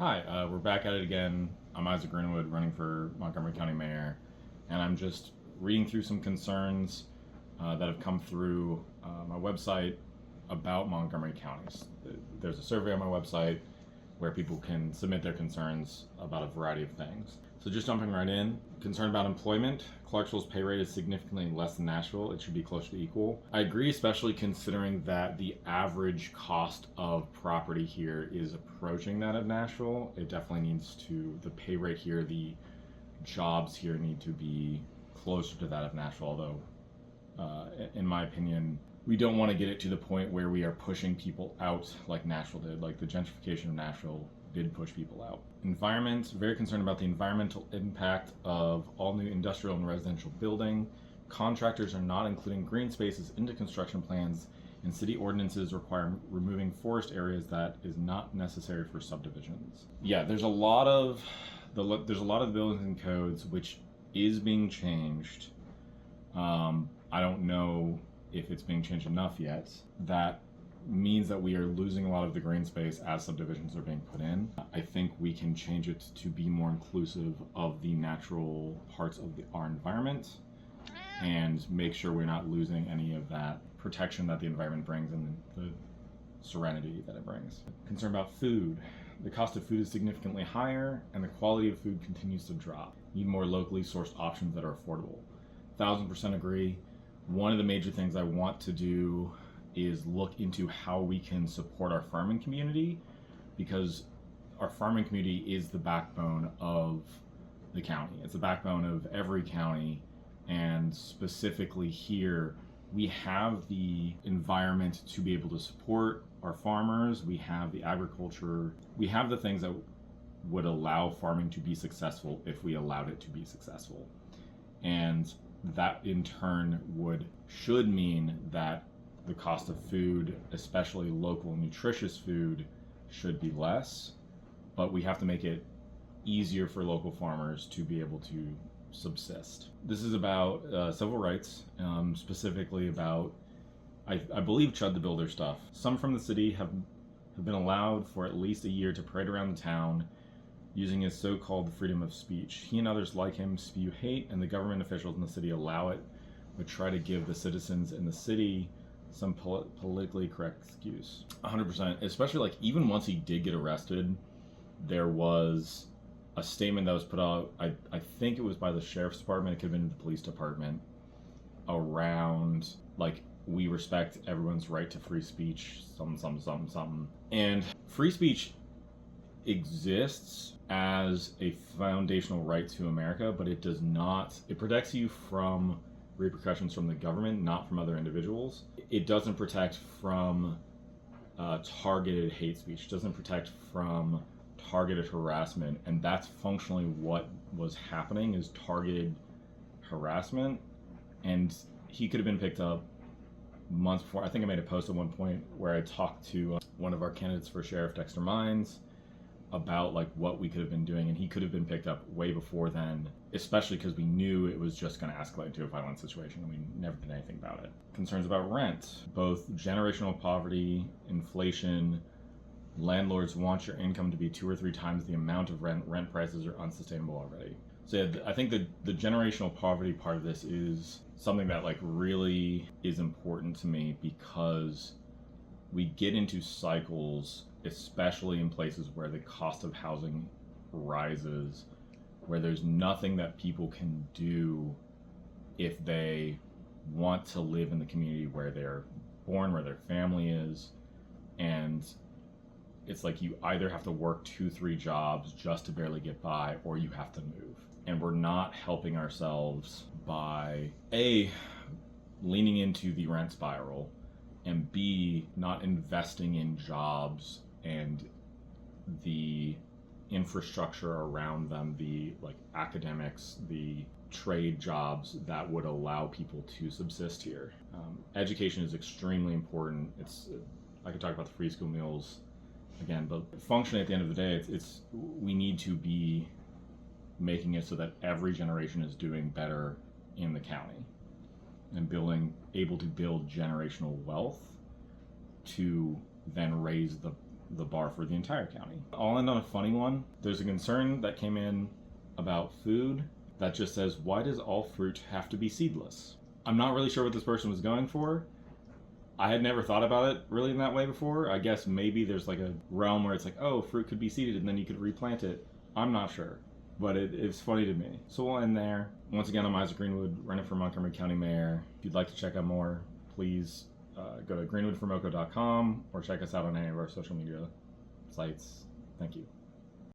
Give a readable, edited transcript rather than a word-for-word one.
Hi, we're back at it again. I'm Isaac Greenwood, running for Montgomery County Mayor, and I'm just reading through some concerns that have come through my website about Montgomery counties. There's a survey on my website where people can submit their concerns about a variety of things. So just jumping right in, concern about employment. Clarksville's pay rate is significantly less than Nashville. It should be closer to equal. I agree, especially considering that the average cost of property here is approaching that of Nashville. It definitely needs to, the pay rate here, the jobs here need to be closer to that of Nashville, although in my opinion, we don't want to get it to the point where we are pushing people out like Nashville did. Like the gentrification of Nashville did push people out. Environment, very concerned about the environmental impact of all new industrial and residential building. Contractors are not including green spaces into construction plans, and city ordinances require removing forest areas that is not necessary for subdivisions. Yeah, there's a lot of the buildings and codes which is being changed. I don't know if it's being changed enough yet. That means that we are losing a lot of the green space as subdivisions are being put in. I think we can change it to be more inclusive of the natural parts of our environment and make sure we're not losing any of that protection that the environment brings and the serenity that it brings. Concern about food. The cost of food is significantly higher and the quality of food continues to drop. Need more locally sourced options that are affordable. 1000% agree. One of the major things I want to do is look into how we can support our farming community, because our farming community is the backbone of the county. It's the backbone of every county, and specifically here, we have the environment to be able to support our farmers. We have the agriculture. We have the things that would allow farming to be successful if we allowed it to be successful. And that in turn should mean that the cost of food, especially local nutritious food, should be less, but we have to make it easier for local farmers to be able to subsist. This is about civil rights, specifically about, I believe, Chud the Builder stuff. Some from the city have been allowed for at least a year to parade around the town using his so-called freedom of speech. He and others like him spew hate, and the government officials in the city allow it, but try to give the citizens in the city some politically correct excuse. 100%, especially like even once he did get arrested, there was a statement that was put out, I think it was by the sheriff's department, it could have been the police department, around like, we respect everyone's right to free speech, something. And free speech exists as a foundational right to America, but it does not, it protects you from repercussions from the government, not from other individuals. It doesn't protect from targeted hate speech. It doesn't protect from targeted harassment, and that's functionally what was happening, is targeted harassment. And he could have been picked up months before. I think I made a post at one point where I talked to one of our candidates for sheriff, Dexter Mines, about like what we could have been doing, and he could have been picked up way before then, especially because we knew it was just going to escalate into a violent situation, and we never did anything about it. Concerns about rent, both generational poverty, inflation. Landlords want your income to be 2 or 3 times the amount of rent. Rent prices are unsustainable already. So yeah, I think the generational poverty part of this is something that like really is important to me, because we get into cycles, especially in places where the cost of housing rises, where there's nothing that people can do if they want to live in the community where they're born, where their family is. And it's like you either have to work 2-3 jobs just to barely get by, or you have to move. And we're not helping ourselves by A, leaning into the rent spiral, and B, not investing in jobs and the infrastructure around them, the like academics, the trade jobs that would allow people to subsist here. Education is extremely important. I could talk about the free school meals again, but functionally at the end of the day, we need to be making it so that every generation is doing better in the county and able to build generational wealth to then raise the bar for the entire county. I'll end on a funny one. There's a concern that came in about food that just says, why does all fruit have to be seedless? I'm not really sure what this person was going for. I had never thought about it really in that way before. I guess maybe there's like a realm where it's like, oh, fruit could be seeded and then you could replant it. I'm not sure, but it's funny to me. So we'll end there. Once again, I'm Isaac Greenwood, running for Montgomery County Mayor. If you'd like to check out more, please go to greenwoodformoco.com or check us out on any of our social media sites. Thank you.